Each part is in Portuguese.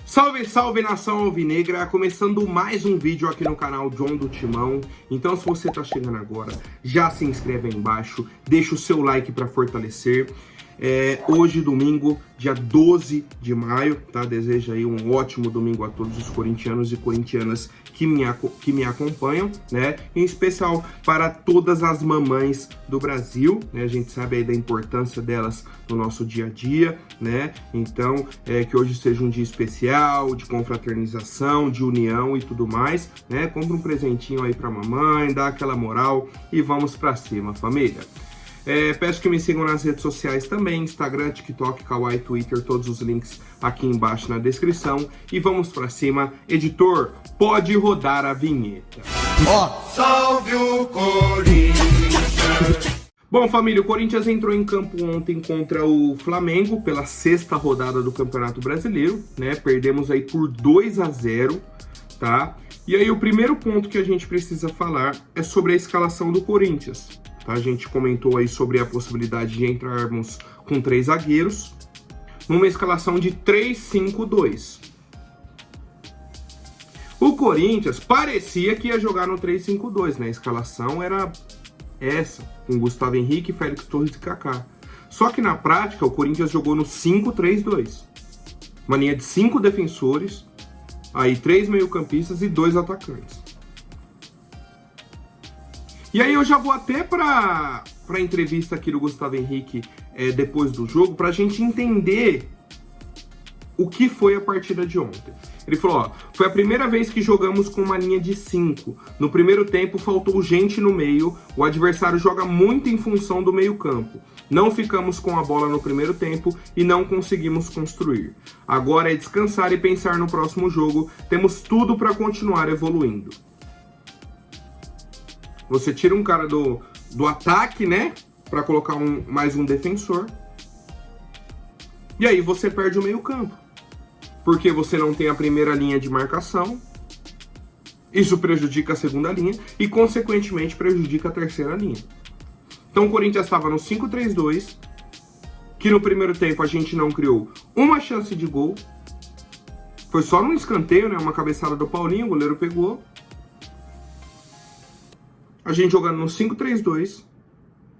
Salve, salve nação alvinegra, começando mais um vídeo aqui no canal John do Timão. Então se você tá chegando agora, já se inscreve aí embaixo, deixa o seu like para fortalecer. Hoje domingo, dia 12 de maio, tá? Desejo aí um ótimo domingo a todos os corintianos e corintianas que me acompanham, né? Em especial para todas as mamães do Brasil, né? A gente sabe aí da importância delas no nosso dia a dia, né? Então, que hoje seja um dia especial, de confraternização, de união e tudo mais, né? Compra um presentinho aí pra mamãe, dá aquela moral e vamos pra cima, família. Peço que me sigam nas redes sociais também, Instagram, TikTok, Kawaii, Twitter, todos os links aqui embaixo na descrição. E vamos pra cima. Editor, pode rodar a vinheta. Salve o Corinthians! Bom, família, o Corinthians entrou em campo ontem contra o Flamengo pela 6ª rodada do Campeonato Brasileiro, né? Perdemos aí por 2-0, tá? E aí o primeiro ponto que a gente precisa falar é sobre a escalação do Corinthians. A gente comentou aí sobre a possibilidade de entrarmos com 3 zagueiros numa escalação de 3-5-2. O Corinthians parecia que ia jogar no 3-5-2, né? A escalação era essa, com Gustavo Henrique, Félix Torres e Kaká. Só que na prática o Corinthians jogou no 5-3-2. Uma linha de 5 defensores, aí 3 meio-campistas e 2 atacantes. E aí eu já vou até para a entrevista aqui do Gustavo Henrique depois do jogo, para a gente entender o que foi a partida de ontem. Ele falou, foi a primeira vez que jogamos com uma linha de 5. No primeiro tempo faltou gente no meio, o adversário joga muito em função do meio campo. Não ficamos com a bola no primeiro tempo e não conseguimos construir. Agora é descansar e pensar no próximo jogo, temos tudo para continuar evoluindo. Você tira um cara do ataque, né? Pra colocar mais um defensor. E aí você perde o meio campo. Porque você não tem a primeira linha de marcação. Isso prejudica a segunda linha. E, consequentemente, prejudica a terceira linha. Então, o Corinthians estava no 5-3-2. Que no primeiro tempo a gente não criou uma chance de gol. Foi só num escanteio, né? Uma cabeçada do Paulinho, o goleiro pegou. A gente jogando no 5-3-2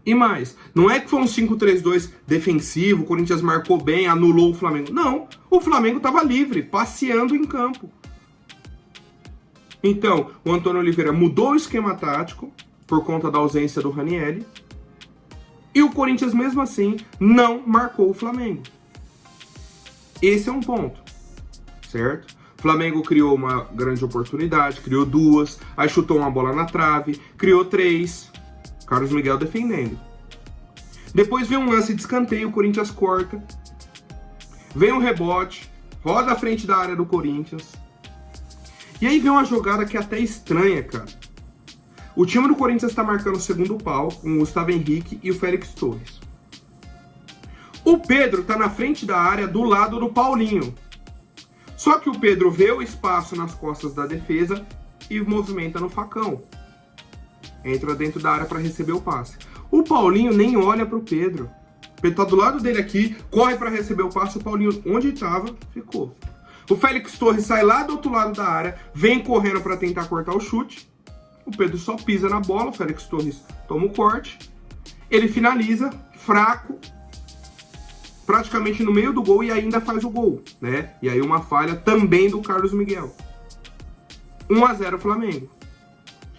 e mais. Não é que foi um 5-3-2 defensivo, o Corinthians marcou bem, anulou o Flamengo. Não, o Flamengo estava livre, passeando em campo. Então, o Antônio Oliveira mudou o esquema tático por conta da ausência do Ranieri. E o Corinthians, mesmo assim, não marcou o Flamengo. Esse é um ponto, certo? O Flamengo criou uma grande oportunidade, criou 2, aí chutou uma bola na trave, criou 3, Carlos Miguel defendendo. Depois vem um lance de escanteio, o Corinthians corta, vem um rebote, roda à frente da área do Corinthians. E aí vem uma jogada que é até estranha, cara. O time do Corinthians está marcando o segundo pau, com o Gustavo Henrique e o Félix Torres. O Pedro tá na frente da área, do lado do Paulinho. Só que o Pedro vê o espaço nas costas da defesa e movimenta no facão. Entra dentro da área para receber o passe. O Paulinho nem olha para o Pedro. O Pedro tá do lado dele aqui, corre para receber o passe. O Paulinho, onde estava, ficou. O Félix Torres sai lá do outro lado da área, vem correndo para tentar cortar o chute. O Pedro só pisa na bola, o Félix Torres toma o corte. Ele finaliza, fraco, praticamente no meio do gol e ainda faz o gol, né? E aí uma falha também do Carlos Miguel. 1-0 Flamengo.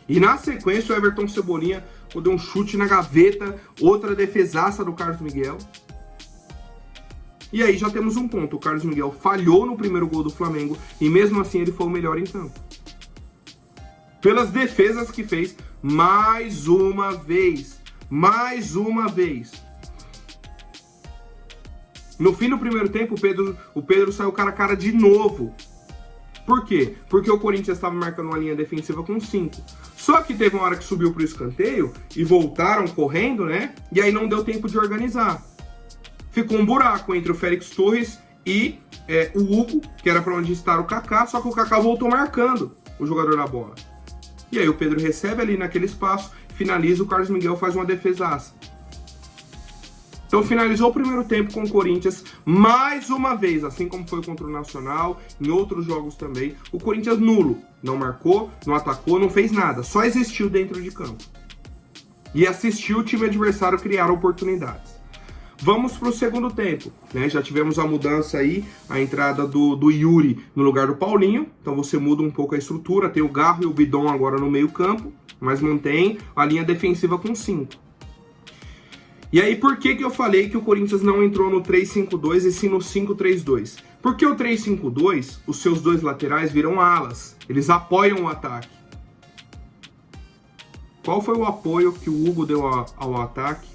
E na sequência o Everton Cebolinha deu um chute na gaveta, outra defesaça do Carlos Miguel. E aí já temos um ponto. O Carlos Miguel falhou no primeiro gol do Flamengo e mesmo assim ele foi o melhor em campo. Pelas defesas que fez mais uma vez. Mais uma vez. No fim do primeiro tempo, o Pedro saiu cara a cara de novo. Por quê? Porque o Corinthians estava marcando uma linha defensiva com 5. Só que teve uma hora que subiu pro escanteio e voltaram correndo, né? E aí não deu tempo de organizar. Ficou um buraco entre o Félix Torres e o Hugo, que era para onde está o Kaká, só que o Kaká voltou marcando o jogador da bola. E aí o Pedro recebe ali naquele espaço, finaliza, o Carlos Miguel faz uma defesaça. Então finalizou o primeiro tempo com o Corinthians, mais uma vez, assim como foi contra o Nacional, em outros jogos também, o Corinthians nulo. Não marcou, não atacou, não fez nada, só existiu dentro de campo. E assistiu o time adversário criar oportunidades. Vamos para o segundo tempo, né? Já tivemos a mudança aí, a entrada do Yuri no lugar do Paulinho, então você muda um pouco a estrutura, tem o Garro e o Bidon agora no meio campo, mas mantém a linha defensiva com 5. E aí, por que eu falei que o Corinthians não entrou no 3-5-2 e sim no 5-3-2? Porque o 3-5-2, os seus dois laterais viram alas. Eles apoiam o ataque. Qual foi o apoio que o Hugo deu ao ataque?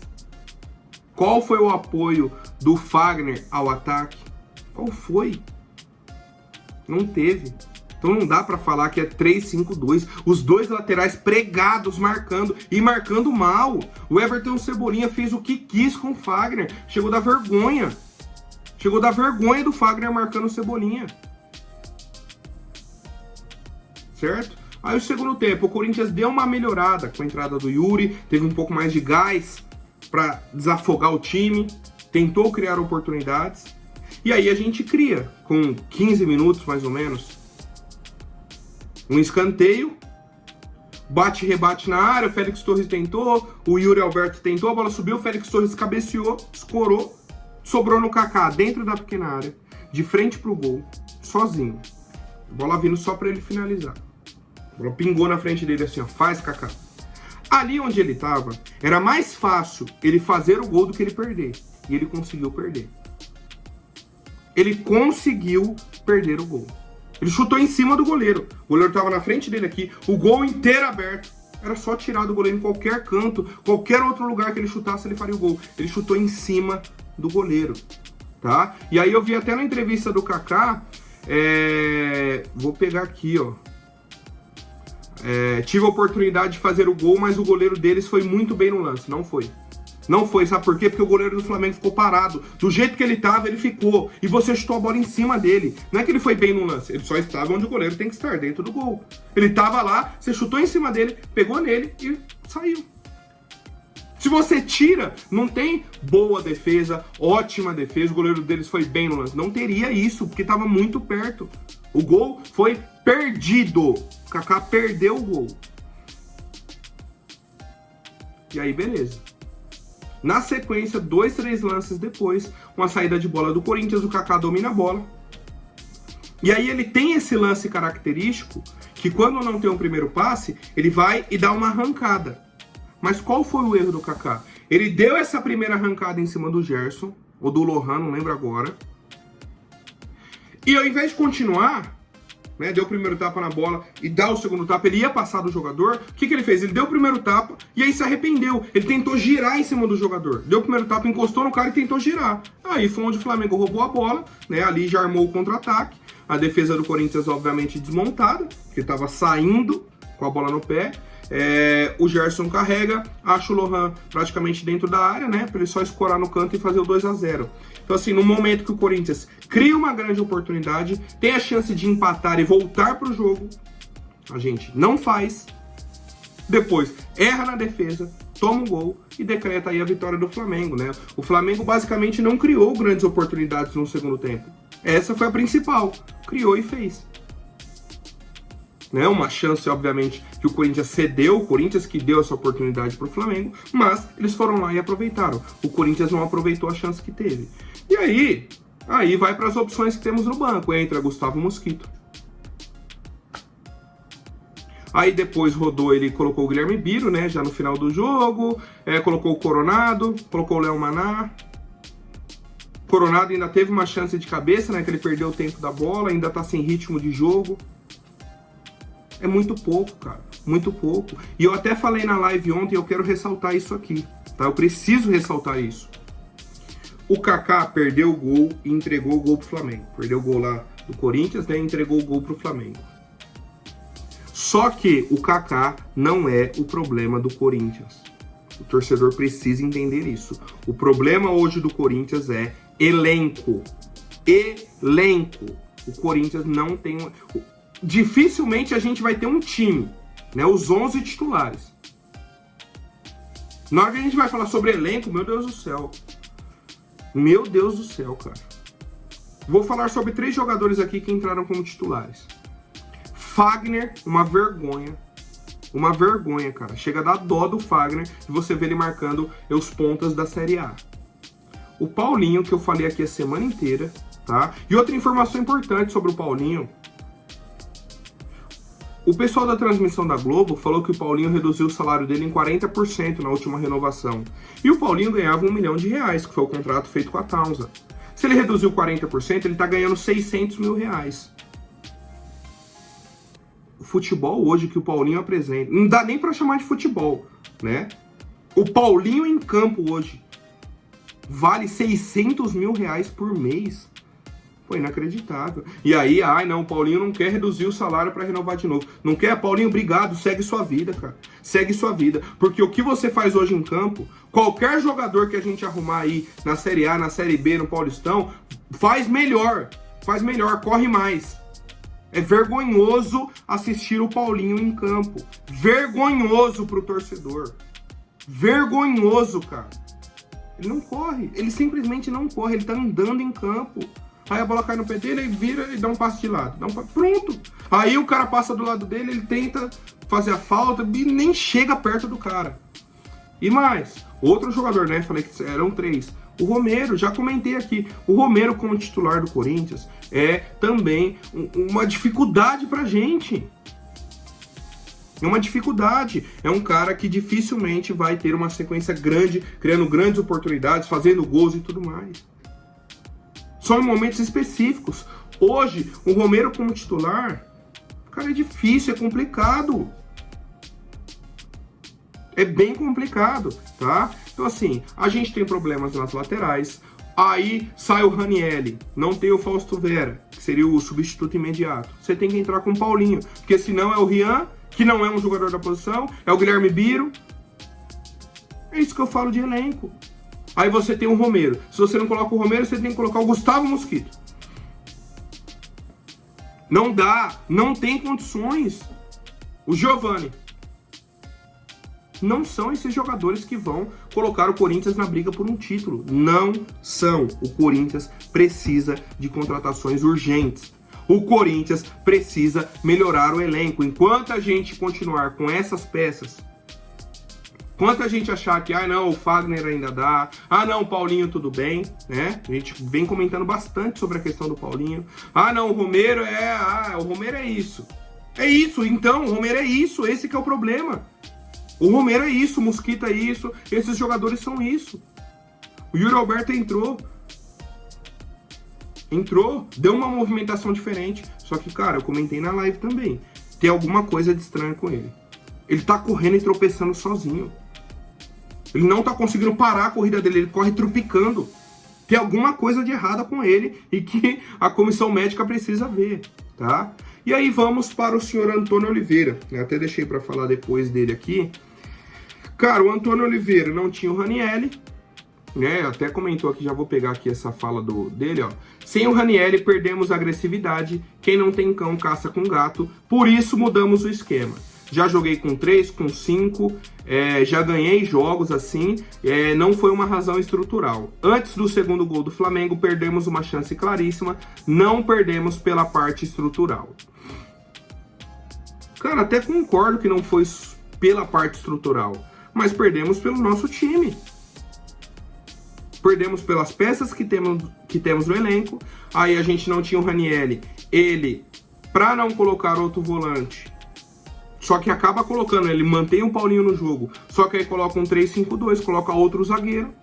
Qual foi o apoio do Fagner ao ataque? Qual foi? Não teve. Então não dá pra falar que é 3-5-2. Os dois laterais pregados marcando e marcando mal. O Everton Cebolinha fez o que quis com o Fagner. Chegou da vergonha. Chegou da vergonha do Fagner marcando o Cebolinha. Certo? Aí o segundo tempo, o Corinthians deu uma melhorada com a entrada do Yuri. Teve um pouco mais de gás pra desafogar o time. Tentou criar oportunidades. E aí a gente cria, com 15 minutos mais ou menos, um escanteio, bate-rebate na área, o Félix Torres tentou, o Yuri Alberto tentou, a bola subiu, o Félix Torres cabeceou, escorou, sobrou no Kaká, dentro da pequena área, de frente pro gol, sozinho. A bola vindo só pra ele finalizar. A bola pingou na frente dele assim, ó, faz Kaká. Ali onde ele tava, era mais fácil ele fazer o gol do que ele perder. E ele conseguiu perder. Ele conseguiu perder o gol. Ele chutou em cima do goleiro. O goleiro estava na frente dele aqui, o gol inteiro aberto. Era só tirar do goleiro em qualquer canto, qualquer outro lugar que ele chutasse, ele faria o gol. Ele chutou em cima do goleiro, tá? E aí eu vi até na entrevista do Kaká, vou pegar aqui, ó. Tive a oportunidade de fazer o gol, mas o goleiro deles foi muito bem no lance. Não foi. Não foi, sabe por quê? Porque o goleiro do Flamengo ficou parado. Do jeito que ele tava, ele ficou. E você chutou a bola em cima dele. Não é que ele foi bem no lance, ele só estava onde o goleiro tem que estar, dentro do gol. Ele tava lá, você chutou em cima dele, pegou nele e saiu. Se você tira, não tem boa defesa, ótima defesa, o goleiro deles foi bem no lance. Não teria isso, porque tava muito perto. O gol foi perdido. O Kaká perdeu o gol. E aí, beleza. Na sequência, 2, 3 lances depois, uma saída de bola do Corinthians, o Kaká domina a bola. E aí ele tem esse lance característico, que quando não tem o primeiro passe, ele vai e dá uma arrancada. Mas qual foi o erro do Kaká? Ele deu essa primeira arrancada em cima do Gerson, ou do Lohan, não lembro agora. E ao invés de continuar, né, deu o primeiro tapa na bola e dá o segundo tapa, ele ia passar do jogador. O que ele fez? Ele deu o primeiro tapa e aí se arrependeu. Ele tentou girar em cima do jogador. Deu o primeiro tapa, encostou no cara e tentou girar. Aí foi onde o Flamengo roubou a bola, né? Ali já armou o contra-ataque. A defesa do Corinthians, obviamente, desmontada, porque estava saindo com a bola no pé. O Gerson carrega, acha o Lohan praticamente dentro da área, né? Para ele só escorar no canto e fazer o 2-0. Então, assim, no momento que o Corinthians cria uma grande oportunidade, tem a chance de empatar e voltar para o jogo, a gente não faz. Depois, erra na defesa, toma um gol e decreta aí a vitória do Flamengo, né? O Flamengo basicamente não criou grandes oportunidades no segundo tempo. Essa foi a principal. Criou e fez. Né? Uma chance, obviamente, que o Corinthians cedeu, o Corinthians que deu essa oportunidade para o Flamengo, mas eles foram lá e aproveitaram. O Corinthians não aproveitou a chance que teve. E aí vai para as opções que temos no banco. Entra Gustavo Mosquito. Aí depois rodou, ele colocou o Guilherme Biro, né, já no final do jogo. Colocou o Coronado, colocou o Léo Maná. Coronado ainda teve uma chance de cabeça, né, que ele perdeu o tempo da bola, ainda tá sem ritmo de jogo. É muito pouco, cara, muito pouco. E eu até falei na live ontem, eu quero ressaltar isso aqui, tá? Eu preciso ressaltar isso. O Kaká perdeu o gol e entregou o gol pro Flamengo. Perdeu o gol lá do Corinthians, né, e entregou o gol pro Flamengo. Só que o Kaká não é o problema do Corinthians. O torcedor precisa entender isso. O problema hoje do Corinthians é elenco. Elenco. O Corinthians não tem... Dificilmente a gente vai ter um time, né? Os 11 titulares. Na hora que a gente vai falar sobre elenco, meu Deus do céu. Meu Deus do céu, cara. Vou falar sobre 3 jogadores aqui que entraram como titulares. Fagner, uma vergonha. Uma vergonha, cara. Chega a dar dó do Fagner e você vê ele marcando os pontas da Série A. O Paulinho, que eu falei aqui a semana inteira, tá? E outra informação importante sobre o Paulinho. O pessoal da transmissão da Globo falou que o Paulinho reduziu o salário dele em 40% na última renovação. E o Paulinho ganhava R$1 milhão, que foi o contrato feito com a Townsend. Se ele reduziu 40%, ele tá ganhando R$600 mil. O futebol hoje que o Paulinho apresenta, não dá nem pra chamar de futebol, né? O Paulinho em campo hoje vale R$600 mil por mês. Pô, inacreditável. E aí, não, o Paulinho não quer reduzir o salário para renovar de novo. Não quer? Paulinho, obrigado, segue sua vida, cara. Segue sua vida. Porque o que você faz hoje em campo, qualquer jogador que a gente arrumar aí na Série A, na Série B, no Paulistão, faz melhor, corre mais. É vergonhoso assistir o Paulinho em campo. Vergonhoso pro torcedor. Vergonhoso, cara. Ele não corre, ele simplesmente não corre, ele tá andando em campo. Aí a bola cai no pé dele, ele vira e dá um passe de lado. Pronto! Aí o cara passa do lado dele, ele tenta fazer a falta e nem chega perto do cara. E mais, outro jogador, né? Falei que eram 3. O Romero, já comentei aqui. O Romero como titular do Corinthians é também uma dificuldade pra gente. É uma dificuldade. É um cara que dificilmente vai ter uma sequência grande, criando grandes oportunidades, fazendo gols e tudo mais. Só em momentos específicos. Hoje, o Romero como titular, cara, é difícil, é complicado. É bem complicado, tá? Então, assim, a gente tem problemas nas laterais. Aí sai o Ranieri, não tem o Fausto Vera, que seria o substituto imediato. Você tem que entrar com o Paulinho, porque senão é o Rian, que não é um jogador da posição, é o Guilherme Biro. É isso que eu falo de elenco. Aí você tem o Romero. Se você não coloca o Romero, você tem que colocar o Gustavo Mosquito. Não dá, não tem condições. O Giovani. Não são esses jogadores que vão colocar o Corinthians na briga por um título. Não são. O Corinthians precisa de contratações urgentes. O Corinthians precisa melhorar o elenco. Enquanto a gente continuar com essas peças, enquanto a gente achar que, não, o Fagner ainda dá, não, o Paulinho tudo bem, né? A gente vem comentando bastante sobre a questão do Paulinho. Não, o Romero o Romero é isso. É isso, então, o Romero é isso, esse que é o problema. O Romero é isso, o Mosquito é isso, esses jogadores são isso. O Yuri Alberto entrou, deu uma movimentação diferente, só que, cara, eu comentei na live também, tem alguma coisa de estranho com ele. Ele tá correndo e tropeçando sozinho. Ele não tá conseguindo parar a corrida dele, ele corre tropicando. Tem alguma coisa de errada com ele e que a comissão médica precisa ver, tá? E aí vamos para o senhor Antônio Oliveira. Eu até deixei para falar depois dele aqui. Cara, o Antônio Oliveira não tinha o Ranieri, né? Até comentou aqui, já vou pegar aqui essa fala dele, ó. Sem o Ranieri perdemos a agressividade, quem não tem cão caça com gato, por isso mudamos o esquema. Já joguei com 3, com 5, já ganhei jogos assim, não foi uma razão estrutural. Antes do segundo gol do Flamengo, perdemos uma chance claríssima, não perdemos pela parte estrutural. Cara, até concordo que não foi pela parte estrutural, mas perdemos pelo nosso time. Perdemos pelas peças que temos no elenco. Aí a gente não tinha o Ranieri. Ele, para não colocar outro volante, só que acaba colocando, ele mantém o Paulinho no jogo, só que aí coloca um 3-5-2, coloca outro zagueiro.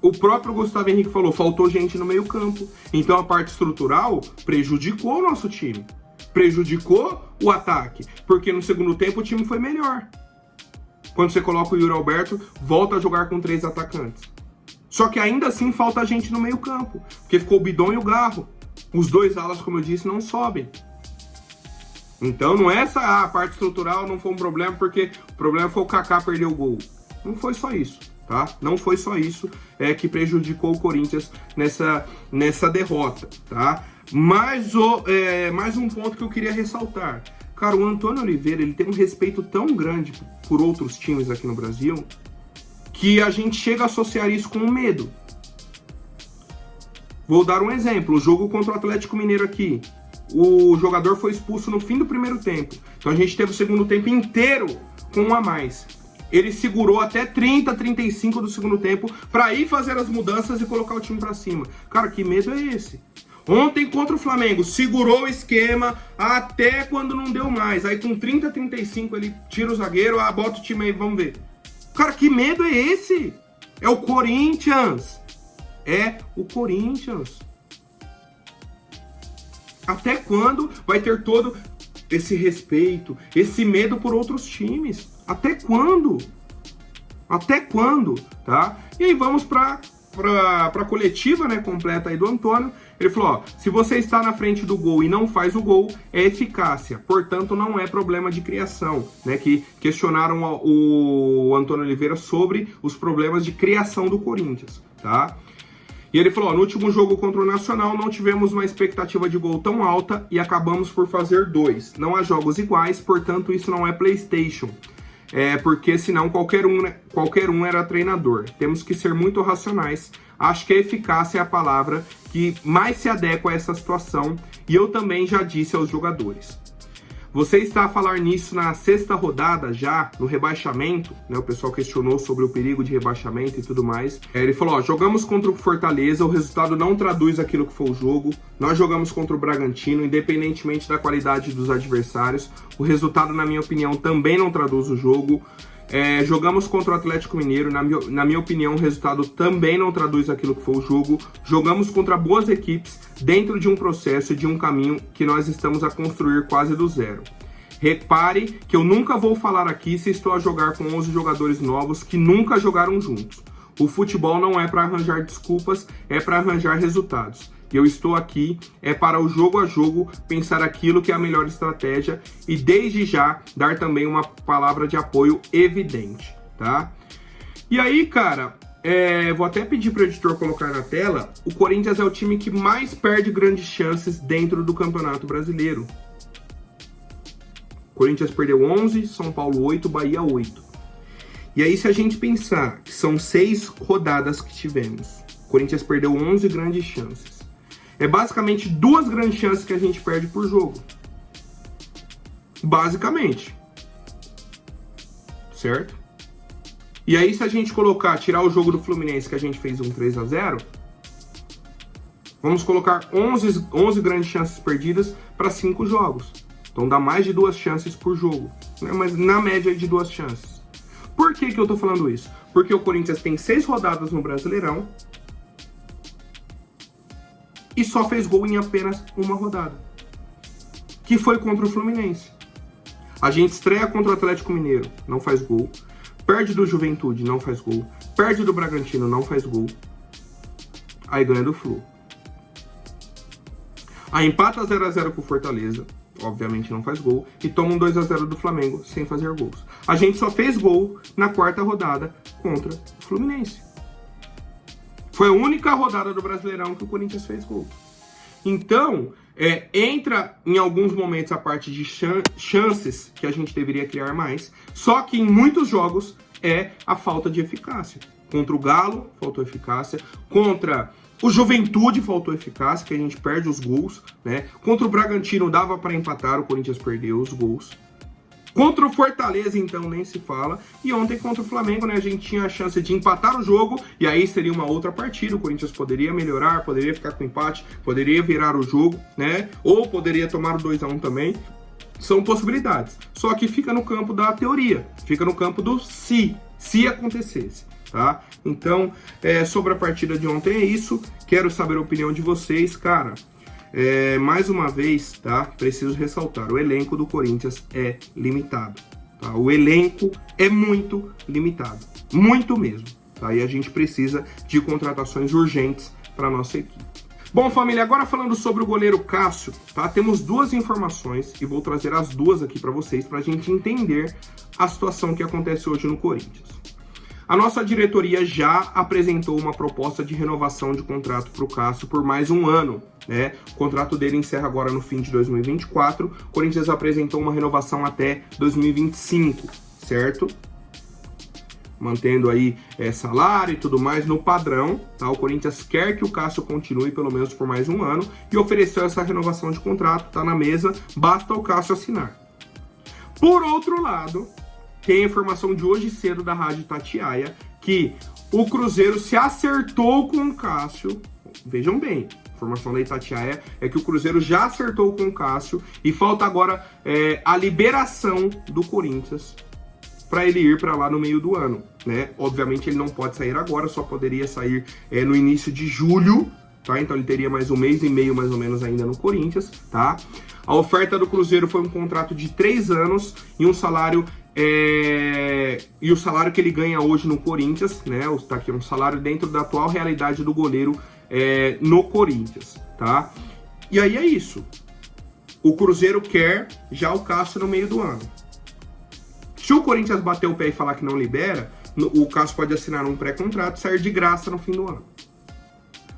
O próprio Gustavo Henrique falou, faltou gente no meio campo. Então a parte estrutural prejudicou o nosso time. Prejudicou o ataque, porque no segundo tempo o time foi melhor. Quando você coloca o Yuri Alberto, volta a jogar com 3 atacantes. Só que ainda assim falta gente no meio campo, porque ficou o Bidon e o Garro. Os 2 alas, como eu disse, não sobem. Então não é a parte estrutural não foi um problema, porque o problema foi o Kaká perder o gol. Não foi só isso, tá? Não foi só isso que prejudicou o Corinthians nessa derrota, tá? Mais um ponto que eu queria ressaltar. Cara, o Antônio Oliveira, ele tem um respeito tão grande por outros times aqui no Brasil, que a gente chega a associar isso com o medo. Vou dar um exemplo, o jogo contra o Atlético Mineiro aqui. O jogador foi expulso no fim do primeiro tempo. Então a gente teve o segundo tempo inteiro com um a mais. Ele segurou até 30, 35 do segundo tempo para ir fazer as mudanças e colocar o time para cima. Cara, que medo é esse? Ontem contra o Flamengo, segurou o esquema até quando não deu mais. Aí com 30, 35 ele tira o zagueiro, bota o time aí, vamos ver. Cara, que medo é esse? É o Corinthians. É o Corinthians. Até quando vai ter todo esse respeito, esse medo por outros times? Até quando? Até quando? Tá? E aí vamos para a coletiva, né, completa aí do Antônio. Ele falou, ó, se você está na frente do gol e não faz o gol, é eficácia. Portanto, não é problema de criação, né? Que questionaram o Antônio Oliveira sobre os problemas de criação do Corinthians, tá? E ele falou, ó, no último jogo contra o Nacional não tivemos uma expectativa de gol tão alta e acabamos por fazer 2. Não há jogos iguais, portanto isso não é PlayStation. Porque senão qualquer um era treinador. Temos que ser muito racionais. Acho que a eficácia é a palavra que mais se adequa a essa situação. E eu também já disse aos jogadores. Você está a falar nisso na 6ª rodada já, no rebaixamento, né? O pessoal questionou sobre o perigo de rebaixamento e tudo mais. Ele falou, ó, jogamos contra o Fortaleza, o resultado não traduz aquilo que foi o jogo. Nós jogamos contra o Bragantino, independentemente da qualidade dos adversários. O resultado, na minha opinião, também não traduz o jogo. Jogamos contra o Atlético Mineiro, na minha opinião, o resultado também não traduz aquilo que foi o jogo. Jogamos contra boas equipes dentro de um processo e de um caminho que nós estamos a construir quase do zero. Repare que eu nunca vou falar aqui se estou a jogar com 11 jogadores novos que nunca jogaram juntos. O futebol não é para arranjar desculpas, é para arranjar resultados. Eu estou aqui, para o jogo a jogo, pensar aquilo que é a melhor estratégia e desde já dar também uma palavra de apoio evidente, tá? E aí, cara, vou até pedir para o editor colocar na tela, o Corinthians é o time que mais perde grandes chances dentro do Campeonato Brasileiro. Corinthians perdeu 11, São Paulo 8, Bahia 8. E aí, se a gente pensar que são 6 rodadas que tivemos, o Corinthians perdeu 11 grandes chances. É basicamente 2 grandes chances que a gente perde por jogo. Basicamente. Certo? E aí, se a gente tirar o jogo do Fluminense, que a gente fez um 3-0, vamos colocar 11 grandes chances perdidas para 5 jogos. Então dá mais de 2 chances por jogo, né? Mas na média de 2 chances. Por que eu tô falando isso? Porque o Corinthians tem 6 rodadas no Brasileirão e só fez gol em apenas uma rodada, que foi contra o Fluminense. A gente estreia contra o Atlético Mineiro, não faz gol. Perde do Juventude, não faz gol. Perde do Bragantino, não faz gol. Aí ganha do Flu. Aí empata 0-0 com o Fortaleza, obviamente não faz gol. E toma um 2-0 do Flamengo, sem fazer gols. A gente só fez gol na 4ª rodada contra o Fluminense. Foi a única rodada do Brasileirão que o Corinthians fez gol. Então, entra em alguns momentos a parte de chances que a gente deveria criar mais. Só que em muitos jogos é a falta de eficácia. Contra o Galo, faltou eficácia. Contra o Juventude, faltou eficácia, que a gente perde os gols, né? Contra o Bragantino dava para empatar, o Corinthians perdeu os gols. Contra o Fortaleza, então, nem se fala. E ontem contra o Flamengo, né, a gente tinha a chance de empatar o jogo, e aí seria uma outra partida. O Corinthians poderia melhorar, poderia ficar com empate, poderia virar o jogo, né? Ou poderia tomar o 2-1 também. São possibilidades. Só que fica no campo da teoria, fica no campo do se acontecesse, tá? Então, sobre a partida de ontem é isso. Quero saber a opinião de vocês, cara. Mais uma vez, tá? Preciso ressaltar, o elenco do Corinthians é limitado, tá? O elenco é muito limitado, muito mesmo, tá? E a gente precisa de contratações urgentes para nossa equipe. Bom, família, agora falando sobre o goleiro Cássio, tá? Temos 2 informações e vou trazer as 2 aqui para vocês, para a gente entender a situação que acontece hoje no Corinthians. A nossa diretoria já apresentou uma proposta de renovação de contrato para o Cássio por mais um ano, né? O contrato dele encerra agora no fim de 2024. O Corinthians apresentou uma renovação até 2025, certo? mantendo aí salário e tudo mais no padrão, tá? O Corinthians quer que o Cássio continue pelo menos por mais um ano e ofereceu essa renovação de contrato, tá na mesa, basta o Cássio assinar. Por outro lado, tem a informação de hoje cedo da Rádio Itatiaia que o Cruzeiro se acertou com o Cássio. Vejam bem, a informação da Itatiaia é que o Cruzeiro já acertou com o Cássio e falta agora a liberação do Corinthians para ele ir para lá no meio do ano, né? Obviamente ele não pode sair agora, só poderia sair no início de julho, tá? Então ele teria mais um mês e meio mais ou menos ainda no Corinthians, tá? A oferta do Cruzeiro foi um contrato de 3 anos e um salário e o salário que ele ganha hoje no Corinthians, né? Tá aqui um salário dentro da atual realidade do goleiro no Corinthians, tá? E aí é isso. O Cruzeiro quer já o Cássio no meio do ano. Se o Corinthians bater o pé e falar que não libera, o Cássio pode assinar um pré-contrato e sair de graça no fim do ano.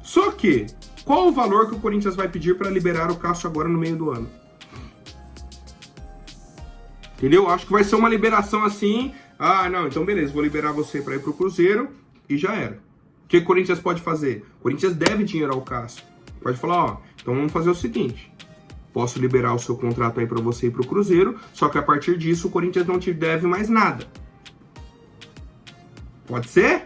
Só que, qual o valor que o Corinthians vai pedir para liberar o Cássio agora no meio do ano? Entendeu? Acho que vai ser uma liberação assim, não, então beleza, vou liberar você para ir pro Cruzeiro e já era. O que o Corinthians pode fazer? O Corinthians deve dinheiro ao Cássio. Pode falar, então vamos fazer o seguinte, posso liberar o seu contrato aí para você ir pro Cruzeiro, só que a partir disso o Corinthians não te deve mais nada. Pode ser?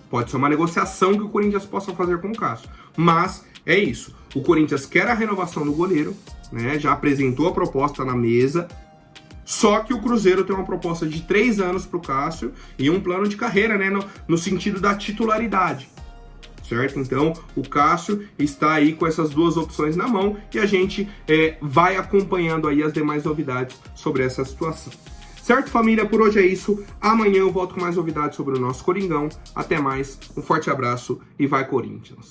Pode ser uma negociação que o Corinthians possa fazer com o Cássio. Mas é isso. O Corinthians quer a renovação do goleiro, né? Já apresentou a proposta na mesa. Só que o Cruzeiro tem uma proposta de 3 anos para o Cássio e um plano de carreira, né? No sentido da titularidade. Certo? Então, o Cássio está aí com essas duas opções na mão e a gente vai acompanhando aí as demais novidades sobre essa situação. Certo, família? Por hoje é isso. Amanhã eu volto com mais novidades sobre o nosso Coringão. Até mais, um forte abraço e vai Corinthians!